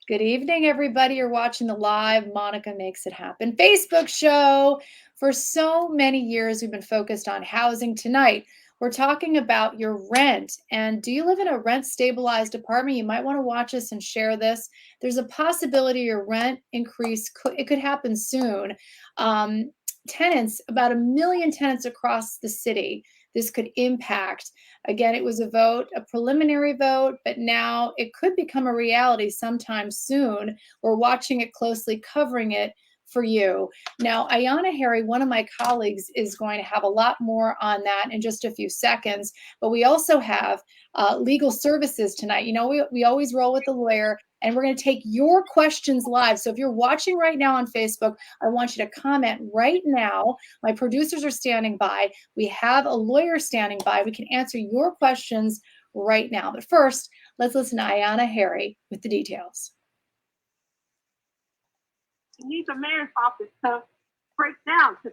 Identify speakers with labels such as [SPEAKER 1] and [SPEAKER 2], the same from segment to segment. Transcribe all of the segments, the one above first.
[SPEAKER 1] Good evening, everybody. You're watching the live Monica Makes It Happen Facebook show. For so many years, we've been focused on housing. Tonight, we're talking about your rent. And do you live in a rent stabilized apartment? You might want to watch us and share this. There's a possibility your rent increase it could happen soon. Um, Tenants, about 1 million tenants across the city, this could impact. Again, it was a vote, a preliminary vote, but now it could become a reality sometime soon. We're watching it closely, covering it for you. Now, Ayana Harry, one of my colleagues, is going to have a lot more on that in just a few seconds. But we also have legal services tonight. You know, we always roll with the lawyer, and we're going to take your questions live. So if you're watching right now on Facebook, I want you to comment right now. My producers are standing by. We have a lawyer standing by. We can answer your questions right now. But first, let's listen to Ayana Harry with the details.
[SPEAKER 2] You need the mayor's office to break down, to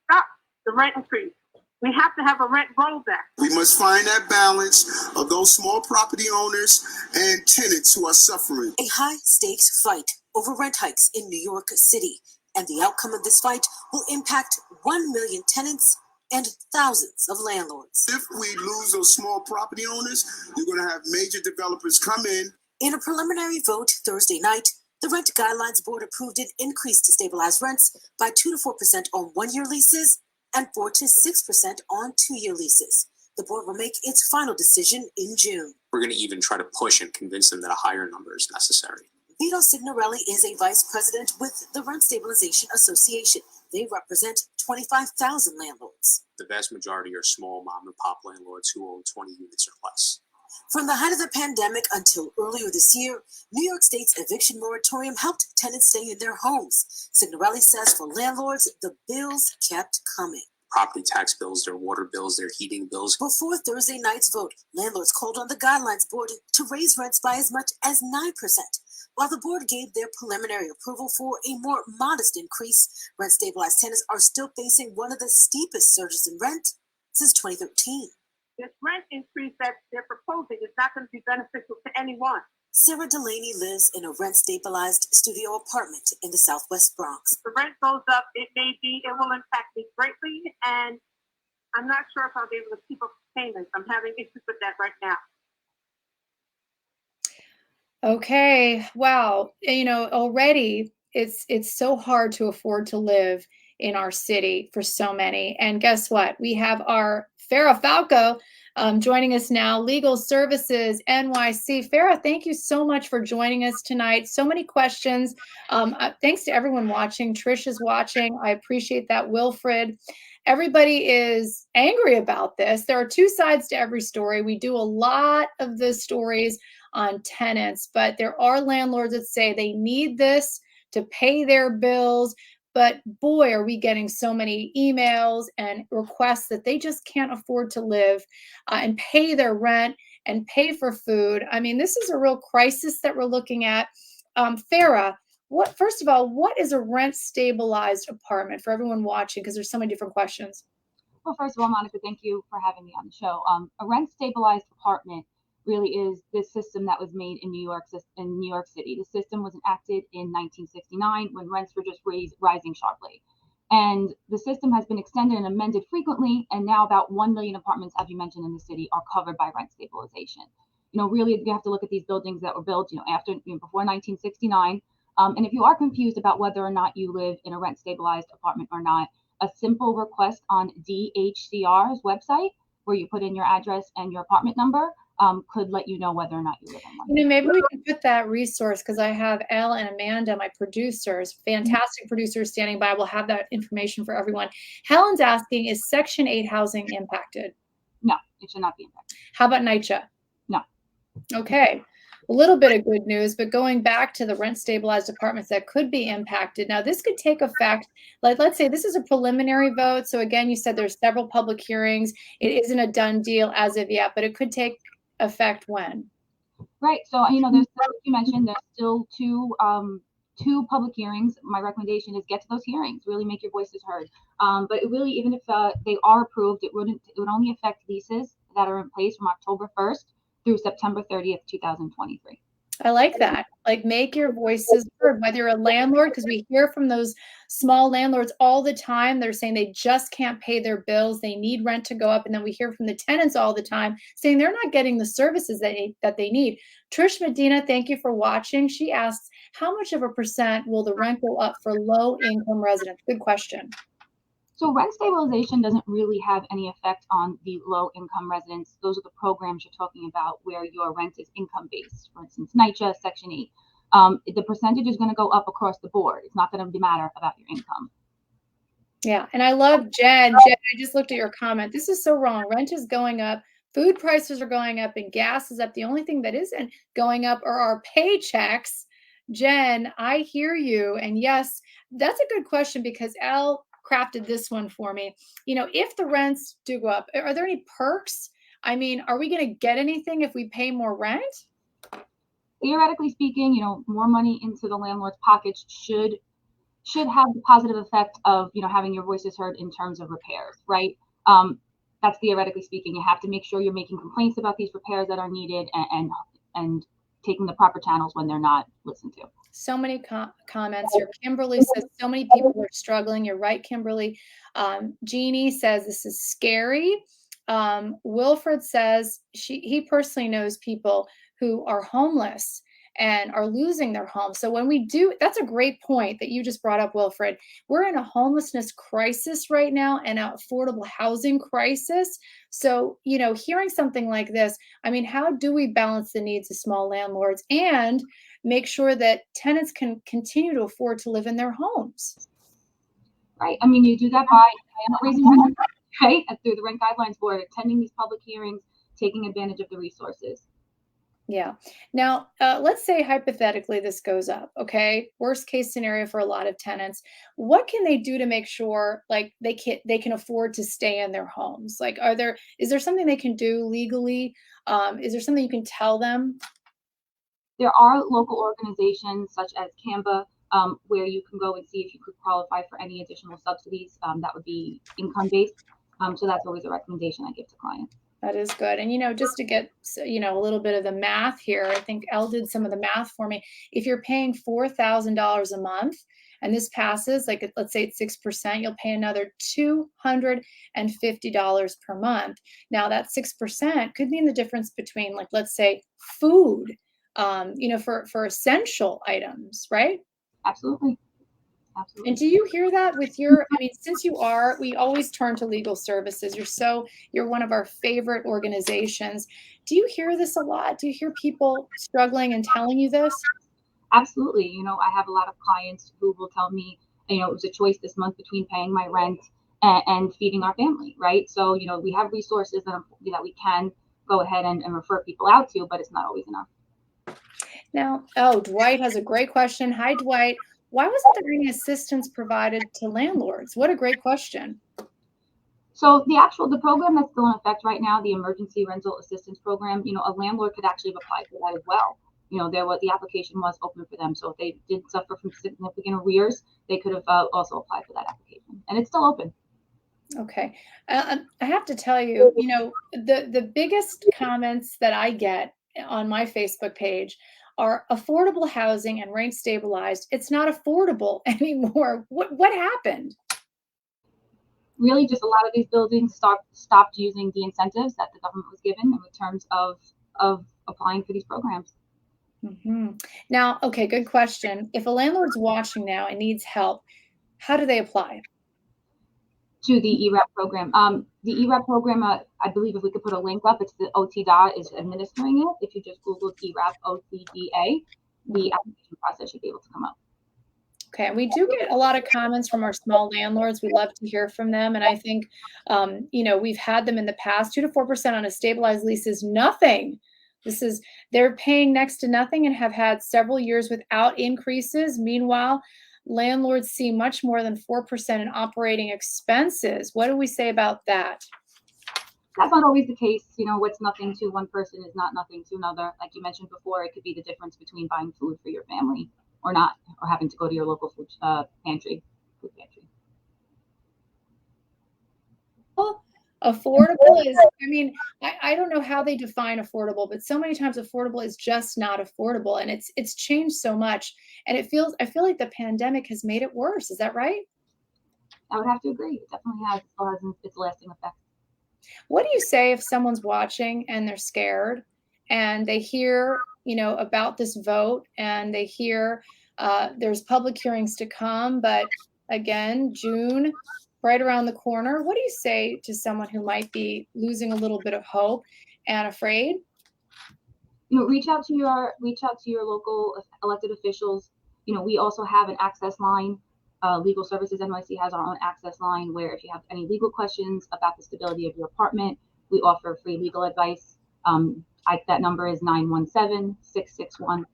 [SPEAKER 2] stop the rent increase. We have to have a rent rollback.
[SPEAKER 3] We must find that balance of those small property owners and tenants who are suffering.
[SPEAKER 4] A high-stakes fight over rent hikes in New York City, and the outcome of this fight will impact 1 million tenants and thousands of landlords.
[SPEAKER 3] If we lose those small property owners, you're going to have major developers come in.
[SPEAKER 4] In a preliminary vote Thursday night, the Rent Guidelines Board approved an increase to stabilize rents by 2 to 4% on one-year leases and 4 to 6% on two-year leases. The board will make its final decision in June.
[SPEAKER 5] We're going to even try to push and convince them that a higher number is necessary.
[SPEAKER 4] Vito Signorelli is a vice president with the Rent Stabilization Association. They represent 25,000 landlords.
[SPEAKER 5] The vast majority are small mom and pop landlords who own 20 units or less.
[SPEAKER 4] From the height of the pandemic until earlier this year, New York State's eviction moratorium helped tenants stay in their homes. Signorelli says for landlords, the bills kept coming.
[SPEAKER 5] Property tax bills, their water bills, their heating bills.
[SPEAKER 4] Before Thursday night's vote, landlords called on the Guidelines Board to raise rents by as much as 9%. While the board gave their preliminary approval for a more modest increase, rent-stabilized tenants are still facing one of the steepest surges in rent since 2013.
[SPEAKER 2] This rent increase that they're proposing is not going to be beneficial to anyone.
[SPEAKER 4] Sarah Delaney lives in a rent-stabilized studio apartment in the Southwest Bronx.
[SPEAKER 2] If the rent goes up, it will impact me greatly, and I'm not sure if I'll be able to keep up with payments. I'm having issues with that right now.
[SPEAKER 1] Okay, wow. You know, already it's so hard to afford to live in our city for so many. And guess what? We have our Farah Falco joining us now, Legal Services NYC. Farah, thank you so much for joining us tonight. So many questions. Thanks to everyone watching. Trish is watching. I appreciate that. Wilfred. Everybody is angry about this. There are two sides to every story. We do a lot of the stories on tenants, but there are landlords that say they need this to pay their bills. But boy, are we getting so many emails and requests that they just can't afford to live and pay their rent and pay for food. I mean, this is a real crisis that we're looking at. Farah, first of all, what is a rent stabilized apartment for everyone watching? Because there's so many different questions.
[SPEAKER 6] Well, first of all, Monica, thank you for having me on the show. A rent stabilized apartment really is this system that was made in New York City. The system was enacted in 1969 when rents were just rising sharply. And the system has been extended and amended frequently, and now about 1 million apartments, as you mentioned, in the city are covered by rent stabilization. You know, really, you have to look at these buildings that were built, before 1969. And if you are confused about whether or not you live in a rent stabilized apartment or not, a simple request on DHCR's website, where you put in your address and your apartment number, could let you know whether or not you live in one.
[SPEAKER 1] You know, maybe we can put that resource, because I have Elle and Amanda, my producers, fantastic producers standing by. We'll have that information for everyone. Helen's asking, is Section 8 housing impacted?
[SPEAKER 6] No, it should not be impacted.
[SPEAKER 1] How about NYCHA?
[SPEAKER 6] No.
[SPEAKER 1] Okay. A little bit of good news, but going back to the rent stabilized apartments that could be impacted. Now, this could take effect. Let's say this is a preliminary vote. So again, you said there's several public hearings. It isn't a done deal as of yet, but it could take effect when?
[SPEAKER 6] Right. So, there's still, you mentioned, there's still two public hearings. My recommendation is get to those hearings, really make your voices heard. But it really, even if they are approved, it would only affect leases that are in place from October 1st through September 30th, 2023.
[SPEAKER 1] I like that. Like, make your voices heard, whether you're a landlord, because we hear from those small landlords all the time. They're saying they just can't pay their bills. They need rent to go up. And then we hear from the tenants all the time saying they're not getting the services that they need. Trish Medina, thank you for watching. She asks, how much of a percent will the rent go up for low income residents? Good question.
[SPEAKER 6] So rent stabilization doesn't really have any effect on the low income residents. Those are the programs you're talking about where your rent is income based. For instance, NYCHA, Section 8. The percentage is going to go up across the board. It's not going to matter about your income.
[SPEAKER 1] Yeah, and I love Jen. Jen, I just looked at your comment. This is so wrong. Rent is going up, food prices are going up, and gas is up. The only thing that isn't going up are our paychecks. Jen, I hear you. And yes, that's a good question because Al crafted this one for me. You know, if the rents do go up, are there any perks? I mean, are we going to get anything if we pay more rent?
[SPEAKER 6] Theoretically speaking, you know, more money into the landlord's pockets should have the positive effect of, you know, having your voices heard in terms of repairs, right? That's theoretically speaking. You have to make sure you're making complaints about these repairs that are needed and taking the proper channels when they're not listened to.
[SPEAKER 1] So many comments here. Kimberly says so many people are struggling. You're right, Kimberly. Jeannie says this is scary. Wilfred says he personally knows people who are homeless and are losing their home. So when we do, that's a great point that you just brought up, Wilfred. We're in a homelessness crisis right now and an affordable housing crisis. So, you know, hearing something like this, I mean, how do we balance the needs of small landlords and make sure that tenants can continue to afford to live in their homes?
[SPEAKER 6] Right. I mean, you do that by raising rent, right? Through the Rent Guidelines Board, attending these public hearings, taking advantage of the resources.
[SPEAKER 1] Yeah. Now, let's say hypothetically this goes up, okay? Worst case scenario for a lot of tenants. What can they do to make sure like they can afford to stay in their homes? Like, is there something they can do legally? Is there something you can tell them?
[SPEAKER 6] There are local organizations such as Canva where you can go and see if you could qualify for any additional subsidies that would be income based. So that's always a recommendation I give to clients.
[SPEAKER 1] That is good. And, you know, just to get, you know, a little bit of the math here, I think Elle did some of the math for me. If you're paying $4,000 a month and this passes, like let's say it's 6%, you'll pay another $250 per month. Now that 6% could mean the difference between, like, let's say food, you know, for essential items, right?
[SPEAKER 6] Absolutely. Absolutely.
[SPEAKER 1] And do you hear that with I mean, since we always turn to legal services. You're one of our favorite organizations. Do you hear this a lot? Do you hear people struggling and telling you this?
[SPEAKER 6] Absolutely. You know, I have a lot of clients who will tell me, you know, it was a choice this month between paying my rent and feeding our family, right? So, you know, we have resources that we can go ahead and refer people out to, but it's not always enough.
[SPEAKER 1] Now, oh, Dwight has a great question. Hi, Dwight. Why wasn't there any assistance provided to landlords? What a great question.
[SPEAKER 6] So the program that's still in effect right now, the emergency rental assistance program, you know, a landlord could actually have applied for that as well. You know, the application was open for them. So if they did suffer from significant arrears, they could have also applied for that application, and it's still open.
[SPEAKER 1] Okay. I have to tell you, you know, the biggest comments that I get on my Facebook page are affordable housing and rent stabilized. It's not affordable anymore. What happened?
[SPEAKER 6] Really, just a lot of these buildings stopped using the incentives that the government was given in terms of applying for these programs.
[SPEAKER 1] Mm-hmm. Now, okay, good question. If a landlord's watching now and needs help, how do they apply?
[SPEAKER 6] To the ERAP program. The ERAP program, I believe if we could put a link up, it's the OTDA is administering it. If you just Google ERAP OTDA, the application process should be able to come up.
[SPEAKER 1] Okay, and we do get a lot of comments from our small landlords. We love to hear from them. And I think, you know, we've had them in the past. 2 to 4% on a stabilized lease is nothing. They're paying next to nothing and have had several years without increases. Meanwhile, landlords see much more than 4% in operating expenses. What do we say about that?
[SPEAKER 6] That's not always the case. You know, what's nothing to one person is not nothing to another. Like you mentioned before, it could be the difference between buying food for your family or not, or having to go to your local food pantry.
[SPEAKER 1] Well, Affordable is, I mean, I don't know how they define affordable, but so many times affordable is just not affordable. And it's changed so much. And I feel like the pandemic has made it worse. Is that right?
[SPEAKER 6] I would have to agree. It definitely has. It still has its lasting effect.
[SPEAKER 1] What do you say if someone's watching and they're scared and they hear, about this vote and they hear there's public hearings to come, but again, June, right around the corner. What do you say to someone who might be losing a little bit of hope and afraid?
[SPEAKER 6] Reach out to your local elected officials. We also have an access line. Legal Services NYC has our own access line where if you have any legal questions about the stability of your apartment, we offer free legal advice. That number is 917-661-4500.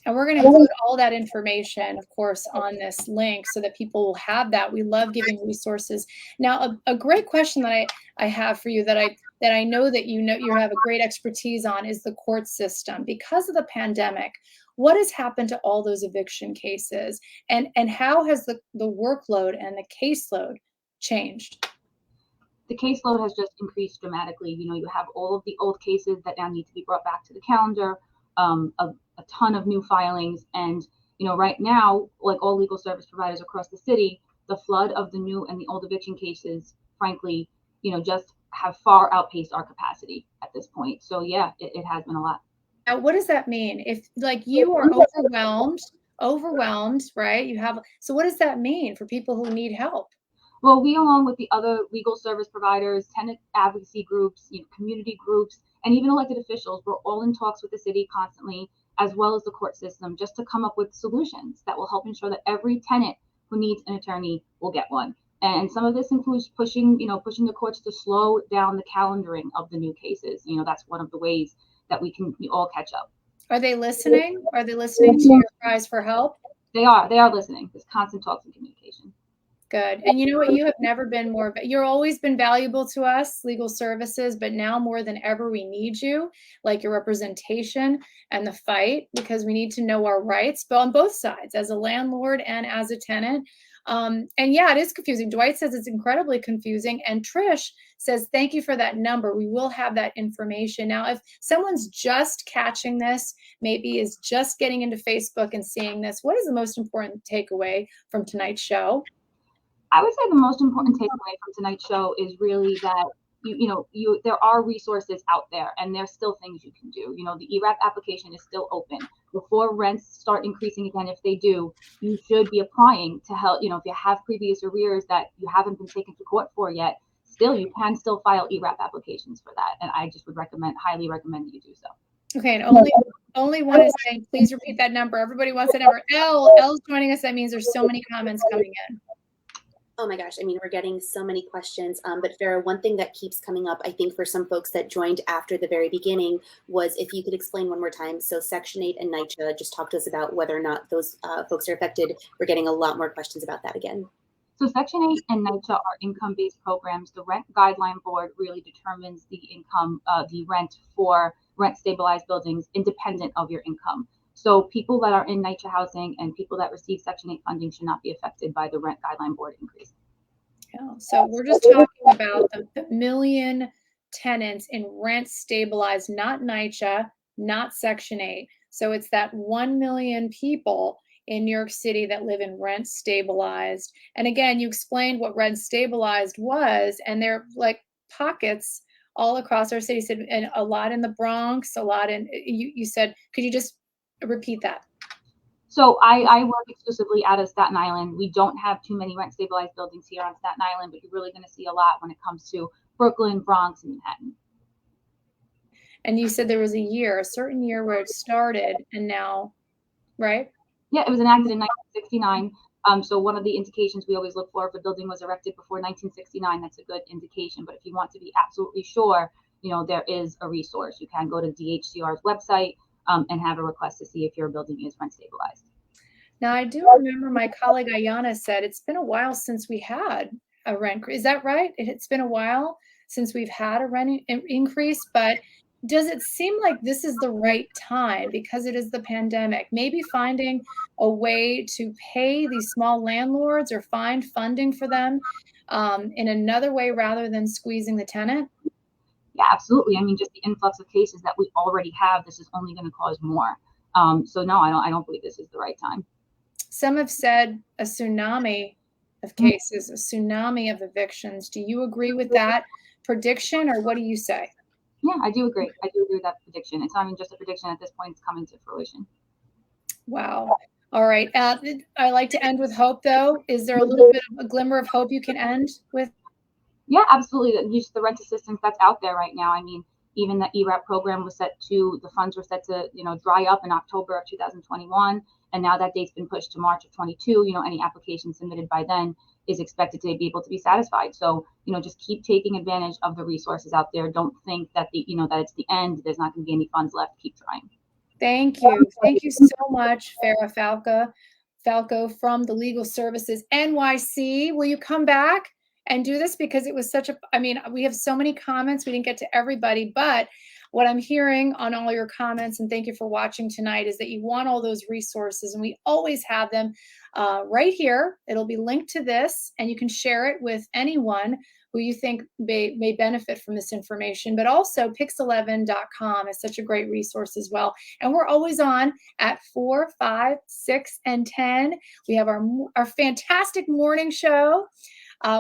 [SPEAKER 1] And we're going to include all that information, of course, on this link so that people will have that. We love giving resources. Now, a great question that I have for you that I know that you have a great expertise on is the court system. Because of the pandemic, what has happened to all those eviction cases, and how has the workload and the caseload changed?
[SPEAKER 6] The caseload has just increased dramatically. You have all of the old cases that now need to be brought back to the calendar, a ton of new filings. And, right now, like all legal service providers across the city, the flood of the new and the old eviction cases, frankly, just have far outpaced our capacity at this point. So yeah, it has been a lot.
[SPEAKER 1] Now, what does that mean? If like you are overwhelmed, right? So what does that mean for people who need help?
[SPEAKER 6] Well, we, along with the other legal service providers, tenant advocacy groups, community groups, and even elected officials, we're all in talks with the city constantly, as well as the court system, just to come up with solutions that will help ensure that every tenant who needs an attorney will get one. And some of this includes pushing the courts to slow down the calendaring of the new cases. That's one of the ways that we all catch up.
[SPEAKER 1] Are they listening? Are they listening to your cries for help?
[SPEAKER 6] They are listening. There's constant talks and communication.
[SPEAKER 1] Good. And you know what? You have never been you're always been valuable to us, legal services, but now more than ever, we need you, like your representation and the fight, because we need to know our rights, but on both sides, as a landlord and as a tenant. And yeah, it is confusing. Dwight says it's incredibly confusing. And Trish says, thank you for that number. We will have that information. Now, if someone's just catching this, maybe is just getting into Facebook and seeing this, what is the most important takeaway from tonight's show?
[SPEAKER 6] I would say the most important takeaway from tonight's show is really that there are resources out there, and there's still things you can do. The ERAP application is still open. Before rents start increasing again, if they do, you should be applying to help. If you have previous arrears that you haven't been taken to court for yet, you can still file ERAP applications for that. And I just would highly recommend that you do so.
[SPEAKER 1] Okay, and only one is saying, please repeat that number. Everybody wants that number. L's joining us. That means there's so many comments coming in.
[SPEAKER 7] Oh my gosh, I mean, we're getting so many questions. But Farah, one thing that keeps coming up, I think for some folks that joined after the very beginning, was if you could explain one more time. So Section 8 and NYCHA, just talk to us about whether or not those folks are affected. We're getting a lot more questions about that again.
[SPEAKER 6] So Section 8 and NYCHA are income-based programs. The Rent Guideline Board really determines the income, the rent for rent-stabilized buildings independent of your income. So people that are in NYCHA housing and people that receive Section 8 funding should not be affected by the Rent Guideline Board increase.
[SPEAKER 1] Yeah, so we're just talking about the million tenants in rent stabilized, not NYCHA, not Section 8. So it's that 1 million people in New York City that live in rent stabilized. And again, you explained what rent stabilized was, and they're like pockets all across our city. Said, and a lot in the Bronx, a lot in, you said, could you just repeat that?
[SPEAKER 6] So I work exclusively out of Staten Island. We don't have too many rent stabilized buildings here on Staten Island, but you're really going to see a lot when it comes to Brooklyn, Bronx, and Manhattan.
[SPEAKER 1] And you said there was a certain year where it started, and now, right?
[SPEAKER 6] Yeah, it was enacted in 1969. So one of the indications we always look for if a building was erected before 1969, that's a good indication. But if you want to be absolutely sure, there is a resource. You can go to DHCR's website and have a request to see if your building is rent stabilized.
[SPEAKER 1] Now, I do remember my colleague Ayana said it's been a while since we had a rent. Is that right? It's been a while since we've had a rent increase, but does it seem like this is the right time because it is the pandemic? Maybe finding a way to pay these small landlords or find funding for them in another way rather than squeezing the tenant?
[SPEAKER 6] Yeah, absolutely. I mean, just the influx of cases that we already have, this is only going to cause more. So no, I don't believe this is the right time.
[SPEAKER 1] Some have said a tsunami of cases, a tsunami of evictions. Do you agree with that prediction, or what do you say?
[SPEAKER 6] Yeah, I do agree. I do agree with that prediction. It's not even just a prediction at this point, it's coming to fruition.
[SPEAKER 1] Wow. All right. I like to end with hope, though. Is there a little bit of a glimmer of hope you can end with?
[SPEAKER 6] Yeah, absolutely. Just the rent assistance that's out there right now. I mean, even the ERAP program was the funds were set to, dry up in October of 2021. And now that date's been pushed to March of 22. Any application submitted by then is expected to be able to be satisfied. So, just keep taking advantage of the resources out there. Don't think that that it's the end. There's not going to be any funds left. Keep trying.
[SPEAKER 1] Thank you. Thank you so much, Farah Falco from the Legal Services NYC. Will you come back and do this? Because it was we have so many comments. We didn't get to everybody, but what I'm hearing on all your comments, and thank you for watching tonight, is that you want all those resources, and we always have them right here. It'll be linked to this, and you can share it with anyone who you think may benefit from this information. But also pix11.com is such a great resource as well. And we're always on at 4, 5, 6, and 10. We have our fantastic morning show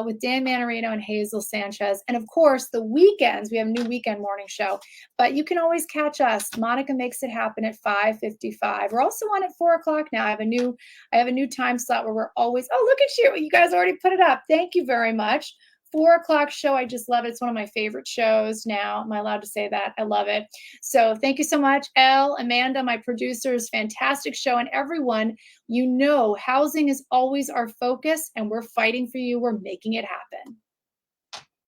[SPEAKER 1] with Dan Manarino and Hazel Sanchez. And of course, the weekends, we have a new weekend morning show. But you can always catch us. Monica Makes It Happen at 5:55. We're also on at 4 o'clock now. I have a new time slot where we're always, oh, look at you. You guys already put it up. Thank you very much. 4 o'clock show. I just love it. It's one of my favorite shows now. Am I allowed to say that? I love it. So thank you so much. Elle, Amanda, my producers, fantastic show. And everyone, housing is always our focus, and we're fighting for you. We're making it happen.